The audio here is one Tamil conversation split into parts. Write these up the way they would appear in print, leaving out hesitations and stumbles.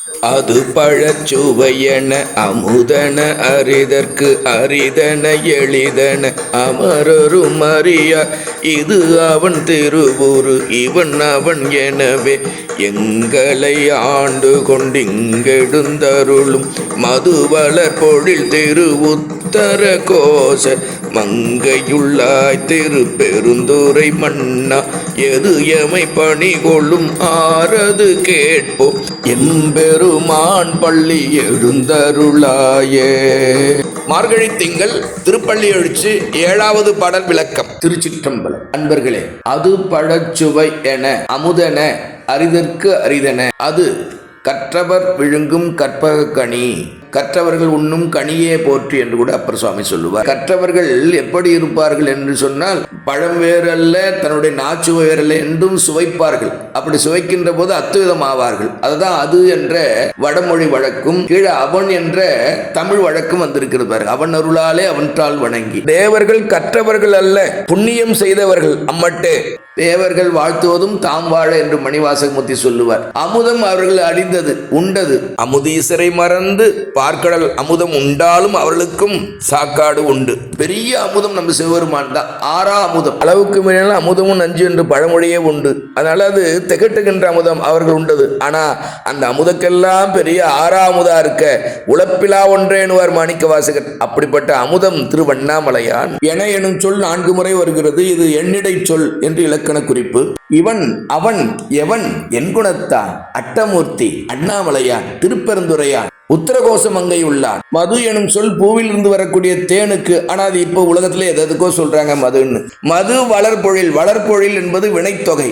அது பழச்சுவையென அமுதன அரிதற்கு அரிதன எளிதன அமரரும் அறியார். இது அவன் திருவுரு இவன் அவன் எனவே எங்களை ஆண்டு கொண்டிங்கெடுந்தருளும் மதுவளர் பொழில் திரு உத்தர கோச மங்கையுள்ளாய் திரு பெருந்துரை மன்னா. எது எமை பணி கொள்ளும் ஆறது கேட்போம் எம்பெருமான் பள்ளி எழுந்தருளாயே. மார்கழி திங்கள் திருப்பள்ளி எழுச்சி 7வது பாடல் விளக்கம். திருச்சிற்றம்பலம். அன்பர்களே, அது பழச்சுவை என அமுதன அரிதற்கு அரிதன. அது கற்றவர் விழுங்கும் கற்பக கனி, கற்றவர்கள் உண்ணும் கனியே போற்றி என்று கூட அப்பர் சுவாமி சொல்லுவார். கற்றவர்கள் எப்படி இருப்பார்கள் என்று சொன்னால், பழம் வேறல்ல தன்னுடைய நாச்சுவை வேறல்ல என்றும் சுவைப்பார்கள். அப்படி சுவைக்கின்ற போது அத்துவிதம் ஆவார்கள். அதுதான் அது என்ற வடமொழி வழக்கும் கீழே அவன் என்ற தமிழ் வழக்கும் வந்திருக்கிறார். அவன் அருளாலே அவன்றால் வணங்கி. தேவர்கள் கற்றவர்கள் அல்ல, புண்ணியம் செய்தவர்கள். அம்மட்டே தேவர்கள் வாழ்த்துவதும் தாம் வாழ என்று மணிவாசகமூர்த்தி சொல்லுவார். அமுதம் அவர்கள் அறிந்தது உண்டது. அமுதீசரை மறந்து பார்க்கடல் அமுதம் உண்டாலும் அவர்களுக்கும் சாக்காடு உண்டு. பெரிய அமுதம் நம்ம சிவபெருமான் தான். 6 அமுதம், அளவுக்கு மேல அமுதமும் நஞ்சு என்று பழமொழியே உண்டு. அதனால அது திகட்டுகின்ற அமுதம் அவர்கள் உண்டது. ஆனா அந்த அமுதக்கெல்லாம் பெரிய 6 அமுதா இருக்க உழப்பிலா ஒன்றேனுவார் மாணிக்க வாசகர். அப்படிப்பட்ட அமுதம் திருவண்ணாமலையான். என எனும் சொல் 4 முறை வருகிறது. இது எண்ணிடை சொல் என்று இலக்கண குறிப்பு. இவன் அவன் எவன் என்குணத்தான் அட்டமூர்த்தி அண்ணாமலையான் திருப்பெருந்துரையான் உத்தரகோச மங்கை உள்ளான். மது எனும் சொல் பூவில் இருந்து வரக்கூடிய தேனுக்கு. ஆனா அது இப்போ உலகத்துல எதுக்கோ சொல்றாங்க மதுன்னு. மது வளர்பொழில், வளர்பொழில் என்பது வினைத்தொகை.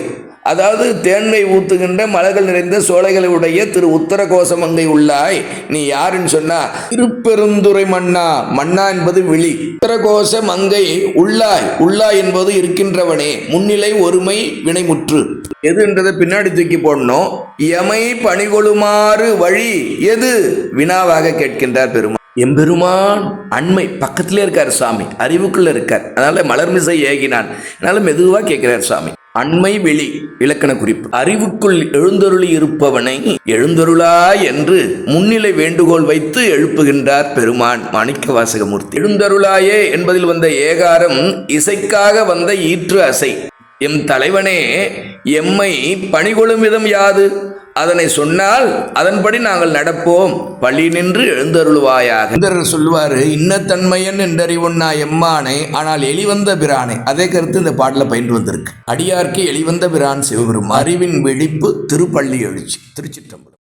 அதாவது தேன்மை ஊத்துகின்ற மலர்கள் நிறைந்த சோலைகளை உடைய திரு உத்தரகோசமங்கை உள்ளாய். நீ யாருன்னு சொன்னா திருப்பெருந்துரை மன்னா. மன்னா என்பது விழி. உத்தரகோச மங்கை உள்ளாய். உள்ளாய் என்பது இருக்கின்றவனே. முன்னிலை ஒருமை வினைமுற்று. எது என்றதை பின்னாடி தூக்கி போடணும். எமை பணிகொள்ளுமாறு வழி எது வினாவாக கேட்கின்றார் பெருமான். எம்பெருமான் அண்மை பக்கத்திலே இருக்கார் சுவாமி, அறிவுக்குள்ள இருக்கார். அதனால மலர்மிசை ஏகினான். அதனால மெதுவா கேட்கிறார் சுவாமி. அண்மை வெளி இலக்கண குறிப்பு. அறிவுக்குள் எழுந்தருளி இருப்பவனை எழுந்தருளா என்று முன்னிலை வேண்டுகோள் வைத்து எழுப்புகின்றார் பெருமான் மாணிக்க வாசகமூர்த்தி. எழுந்தருளாயே என்பதில் வந்த ஏகாரம் இசைக்காக வந்த ஈற்று அசை. எம் தலைவனே எம்மை பணிகொள்ளும் விதம் யாது? அதனை சொன்னால் அதன்படி நாங்கள் நடப்போம். பள்ளி நின்று எழுந்தருளுவாயாக. சொல்லுவாரு, இன்னத்தன்மையன் என்றறிவொன்னா எம்மானை ஆனால் எளிவந்த பிரானை. அதே கருத்து இந்த பாடல பயின்று வந்திருக்கு. அடியார்க்கு எளிவந்த பிரான் சிவபெருமான். அறிவின் விழிப்பு திருப்பள்ளி எழுச்சி. திருச்சிற்றம்பலம்.